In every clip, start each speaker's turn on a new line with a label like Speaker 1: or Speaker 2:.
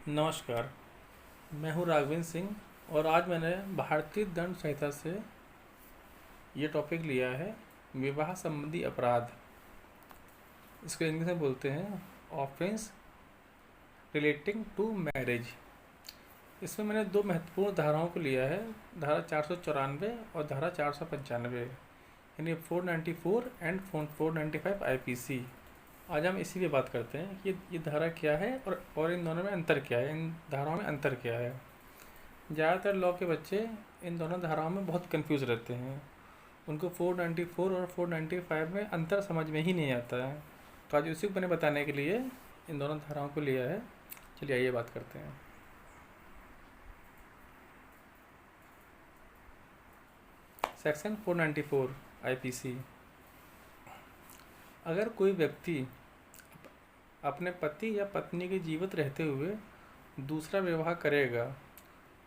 Speaker 1: नमस्कार। मैं हूँ राघवेंद्र सिंह और आज मैंने भारतीय दंड संहिता से ये टॉपिक लिया है, विवाह संबंधी अपराध। इसको इंग्लिश में बोलते हैं ऑफेंस रिलेटिंग टू मैरिज। इसमें मैंने दो महत्वपूर्ण धाराओं को लिया है, धारा 494 और धारा 495, यानी 494 एंड 495 आईपीसी। आज हम इसी पे बात करते हैं कि ये धारा क्या है और इन दोनों में अंतर क्या है, इन धाराओं में अंतर क्या है। ज़्यादातर लॉ के बच्चे इन दोनों धाराओं में बहुत कंफ्यूज रहते हैं, उनको 494 और 495 में अंतर समझ में ही नहीं आता है। तो आज उसी को मैंने बताने के लिए इन दोनों धाराओं को लिया है। चलिए आइए बात करते हैं। Section 494 IPC. अगर कोई व्यक्ति अपने पति या पत्नी के जीवित रहते हुए दूसरा विवाह करेगा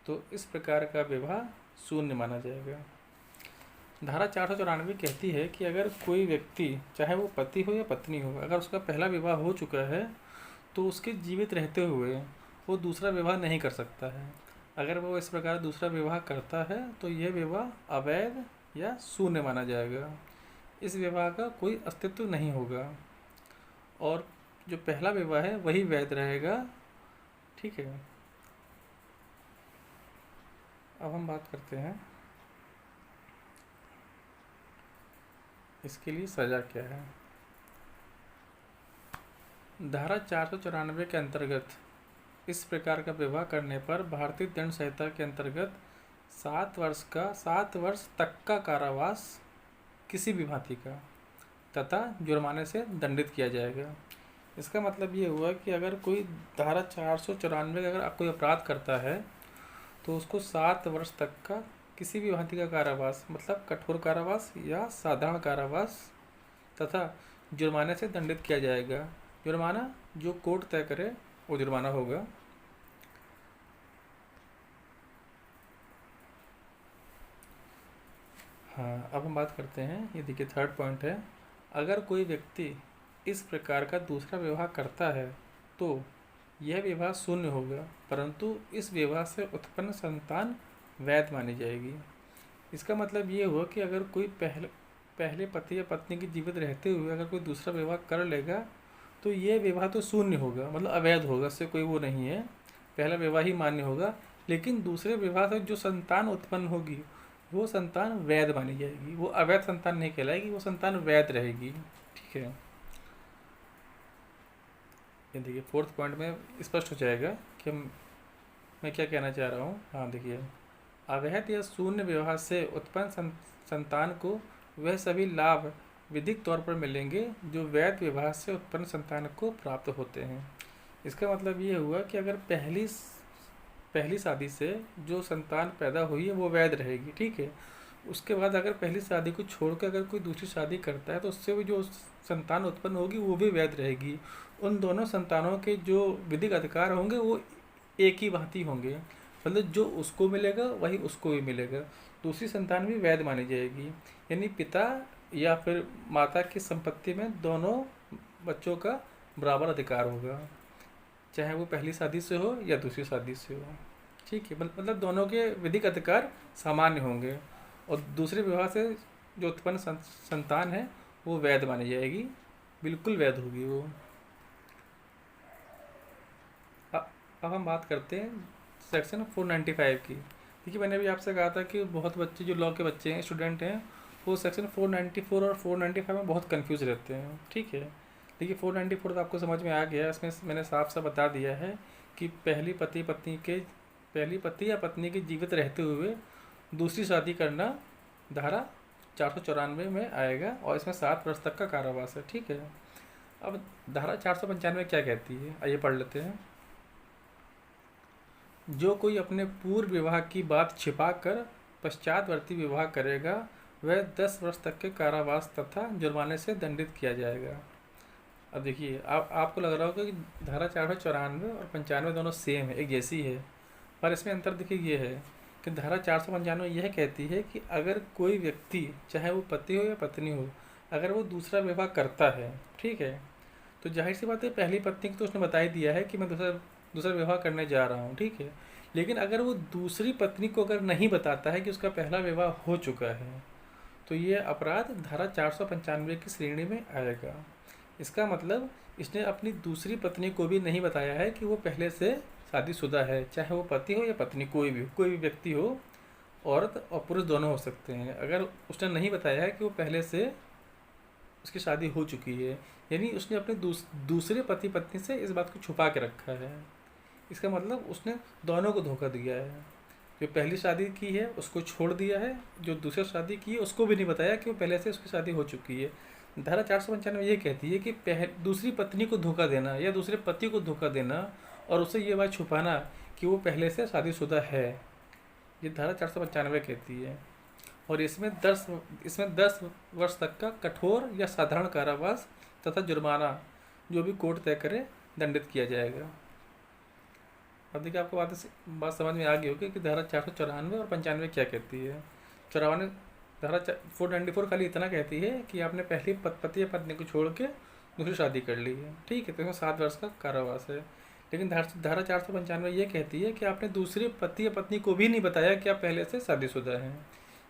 Speaker 1: तो इस प्रकार का विवाह शून्य माना जाएगा। धारा 494 कहती है कि अगर कोई व्यक्ति, चाहे वो पति हो या पत्नी हो, अगर उसका पहला विवाह हो चुका है तो उसके जीवित रहते हुए वो दूसरा विवाह नहीं कर सकता है। अगर वो इस प्रकार दूसरा विवाह करता है तो यह विवाह अवैध या शून्य माना जाएगा। इस विवाह का कोई अस्तित्व नहीं होगा और जो पहला विवाह है वही वैध रहेगा। ठीक है, अब हम बात करते हैं इसके लिए सज़ा क्या है। धारा 494 के अंतर्गत इस प्रकार का विवाह करने पर भारतीय दंड संहिता के अंतर्गत 7 वर्ष तक का कारावास किसी भी भांति का तथा जुर्माने से दंडित किया जाएगा। इसका मतलब ये हुआ कि अगर कोई धारा 494 का अगर कोई अपराध करता है तो उसको 7 वर्ष तक का किसी भी भांति का कारावास, मतलब कठोर कारावास या साधारण कारावास, तथा जुर्माने से दंडित किया जाएगा। जुर्माना जो कोर्ट तय करे वो जुर्माना होगा। हाँ, अब हम बात करते हैं, ये देखिए थर्ड पॉइंट है, अगर कोई व्यक्ति इस प्रकार का दूसरा विवाह करता है तो यह विवाह शून्य होगा, परंतु इस विवाह से उत्पन्न संतान वैध मानी जाएगी। इसका मतलब ये हुआ कि अगर कोई पहले पति या पत्नी के जीवित रहते हुए अगर कोई दूसरा विवाह कर लेगा तो ये विवाह तो शून्य होगा, मतलब अवैध होगा, इससे कोई वो नहीं है, पहला विवाह ही मान्य होगा। लेकिन दूसरे विवाह से जो संतान उत्पन्न होगी वो संतान वैध मानी जाएगी, वो अवैध संतान नहीं कहलाएगी, वो संतान वैध रहेगी। ठीक है, ये देखिए फोर्थ पॉइंट में स्पष्ट हो जाएगा कि मैं क्या कहना चाह रहा हूँ। हाँ देखिए, अवैध या शून्य विवाह से उत्पन्न संतान को वह सभी लाभ विधिक तौर पर मिलेंगे जो वैध विवाह से उत्पन्न संतान को प्राप्त होते हैं। इसका मतलब ये हुआ कि अगर पहली शादी से जो संतान पैदा हुई है वो वैध रहेगी। ठीक है, उसके बाद अगर पहली शादी को छोड़कर अगर कोई दूसरी शादी करता है तो उससे भी जो संतान उत्पन्न होगी वो भी वैध रहेगी। उन दोनों संतानों के जो विधिक अधिकार होंगे वो एक ही भांति होंगे, मतलब जो उसको मिलेगा वही उसको भी मिलेगा, दूसरी संतान भी वैध मानी जाएगी। यानी पिता या फिर माता की संपत्ति में दोनों बच्चों का बराबर अधिकार होगा, चाहे वो पहली शादी से हो या दूसरी शादी से हो। ठीक है, मतलब दोनों के विधिक अधिकार सामान्य होंगे और दूसरे विवाह से जो उत्पन्न संतान है वो वैध मानी जाएगी, बिल्कुल वैध होगी वो। अब हम बात करते हैं सेक्शन 495 की। देखिए मैंने भी आपसे कहा था कि बहुत बच्चे जो लॉ के बच्चे हैं, स्टूडेंट हैं, वो सेक्शन 494 और 495 में बहुत कंफ्यूज रहते हैं। ठीक है, देखिए 494 तो आपको समझ में आ गया, इसमें मैंने साफ साफ बता दिया है कि पहली पति या पत्नी के जीवित रहते हुए दूसरी शादी करना धारा 494 में आएगा और इसमें 7 वर्ष तक का कारावास है। ठीक है, अब धारा 495 क्या कहती है, आइए पढ़ लेते हैं। जो कोई अपने पूर्व विवाह की बात छिपाकर पश्चातवर्ती विवाह करेगा वह 10 वर्ष तक के कारावास तथा जुर्माने से दंडित किया जाएगा। अब देखिए, आपको लग रहा होगा कि धारा 494 और 95 दोनों सेम है, एक जैसी है, पर इसमें अंतर देखिए ये है कि धारा 495 यह कहती है कि अगर कोई व्यक्ति, चाहे वो पति हो या पत्नी हो, अगर वो दूसरा विवाह करता है, ठीक है, तो जाहिर सी बात है पहली पत्नी को तो उसने बता ही दिया है कि मैं दूसरा दूसरा विवाह करने जा रहा हूँ, ठीक है। लेकिन अगर वो दूसरी पत्नी को अगर नहीं बताता है कि उसका पहला विवाह हो चुका है, तो ये अपराध धारा 495 की श्रेणी में आएगा। इसका मतलब इसने अपनी दूसरी पत्नी को भी नहीं बताया है कि वो पहले से शादीशुदा है, चाहे वो पति हो या पत्नी, कोई भी व्यक्ति हो, औरत और पुरुष दोनों हो सकते हैं। अगर उसने नहीं बताया है कि वो पहले से उसकी शादी हो चुकी है, यानी उसने अपने दूसरे पति पत्नी से इस बात को छुपा के रखा है। इसका मतलब उसने दोनों को धोखा दिया है। जो पहली शादी की है उसको छोड़ दिया है, जो दूसरी शादी की है उसको भी नहीं बताया कि वो पहले से उसकी शादी हो चुकी है। धारा 495 ये कहती है कि दूसरी पत्नी को धोखा देना या दूसरे पति को धोखा देना और उसे ये बात छुपाना कि वो पहले से शादीशुदा है, ये धारा 495 कहती है। और इसमें 10 वर्ष तक का कठोर या साधारण कारावास तथा जुर्माना, जो भी कोर्ट तय करे, दंडित किया जाएगा। अब देखिए, आपको बात समझ में आ गई होगी कि धारा 494 और 95 क्या कहती है। 94 धारा 494 खाली इतना कहती है कि आपने पहली पति या पत्नी को छोड़ के दूसरी शादी कर ली है, ठीक है, तो इसमें 7 वर्ष का कारावास है। लेकिन धारा 495 ये कहती है कि आपने दूसरे पति या पत्नी को भी नहीं बताया कि आप पहले से शादीशुदा हैं,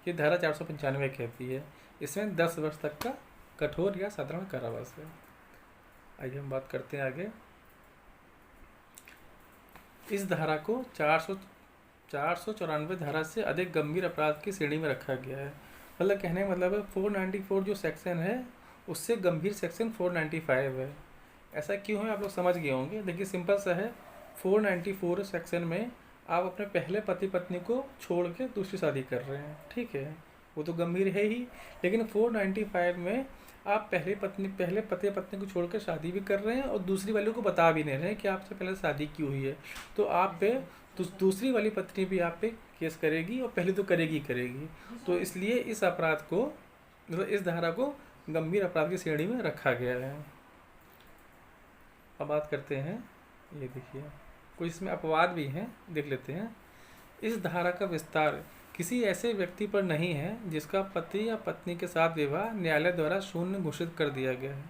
Speaker 1: ये धारा 495 कहती है। इसमें 10 वर्ष तक का कठोर या साधारण कारावास है। आइए हम बात करते हैं आगे। इस धारा को 494 धारा से अधिक गंभीर अपराध की श्रेणी में रखा गया है। मतलब कहने का मतलब है 494 जो सेक्शन है उससे गंभीर सेक्शन 495 है। ऐसा क्यों है आप लोग समझ गए होंगे। देखिए सिंपल सा है, 494 सेक्शन में आप अपने पहले पति पत्नी को छोड़ के दूसरी शादी कर रहे हैं, ठीक है, वो तो गंभीर है ही। लेकिन 495 में आप पहले पति पत्नी को छोड़कर शादी भी कर रहे हैं और दूसरी वाले को बता भी नहीं रहे हैं कि आपसे पहले शादी क्यों हुई है, तो आप पे दूसरी वाली पत्नी भी आप पे केस करेगी और पहले तो करेगी। तो इसलिए इस अपराध को, मतलब इस धारा को गंभीर अपराध की श्रेणी में रखा गया है। अब बात करते हैं, ये देखिए कुछ इसमें अपवाद भी हैं, देख लेते हैं। इस धारा का विस्तार किसी ऐसे व्यक्ति पर नहीं है जिसका पति या पत्नी के साथ विवाह न्यायालय द्वारा शून्य घोषित कर दिया गया है।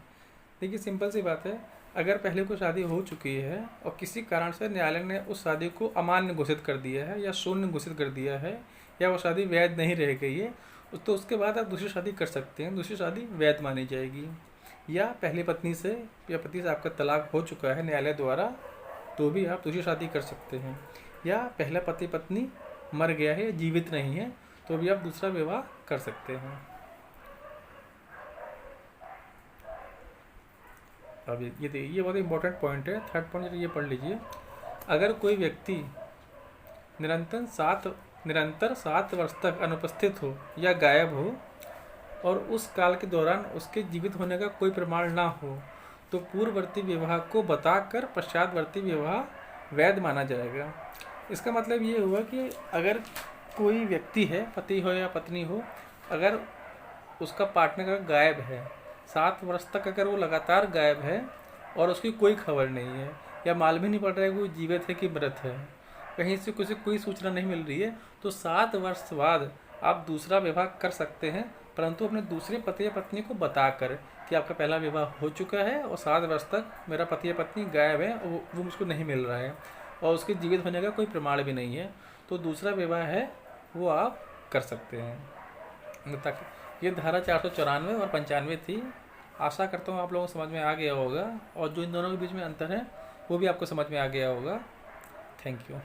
Speaker 1: देखिए सिंपल सी बात है, अगर पहले को शादी हो चुकी है और किसी कारण से न्यायालय ने उस शादी को अमान्य घोषित कर दिया है या शून्य घोषित कर दिया है या वो शादी वैध नहीं रह गई है, तो उसके बाद आप दूसरी शादी कर सकते हैं, दूसरी शादी वैध मानी जाएगी। या पहली पत्नी से या पति से आपका तलाक हो चुका है न्यायालय द्वारा, तो भी आप दूसरी शादी कर सकते हैं। या पहला पति पत्नी मर गया है, जीवित नहीं है, तो भी आप दूसरा विवाह कर सकते हैं। अब ये बहुत इंपॉर्टेंट पॉइंट है, थर्ड पॉइंट ये पढ़ लीजिए। अगर कोई व्यक्ति निरंतर 7 वर्ष तक अनुपस्थित हो या गायब हो और उस काल के दौरान उसके जीवित होने का कोई प्रमाण ना हो, तो पूर्ववर्ती विवाह को बताकर पश्चातवर्ती विवाह वैध माना जाएगा। इसका मतलब ये हुआ कि अगर कोई व्यक्ति है, पति हो या पत्नी हो, अगर उसका पार्टनर गायब है, 7 वर्ष तक अगर वो लगातार गायब है और उसकी कोई खबर नहीं है या मालूम ही नहीं पड़ रहा है कि वो जीवित है कि मृत है, कहीं से कोई सूचना नहीं मिल रही है, तो 7 वर्ष बाद आप दूसरा विवाह कर सकते हैं, परंतु अपने दूसरे पति या पत्नी को बताकर कि आपका पहला विवाह हो चुका है और 7 वर्ष तक मेरा पति या पत्नी गायब है, वो मुझको नहीं मिल रहा है और उसके जीवित होने का कोई प्रमाण भी नहीं है, तो दूसरा विवाह है वो आप कर सकते हैं। तक ये धारा 494 और 95 थी। आशा करता हूँ आप लोगों को समझ में आ गया होगा और जो इन दोनों के बीच में अंतर है वो भी आपको समझ में आ गया होगा। Thank you.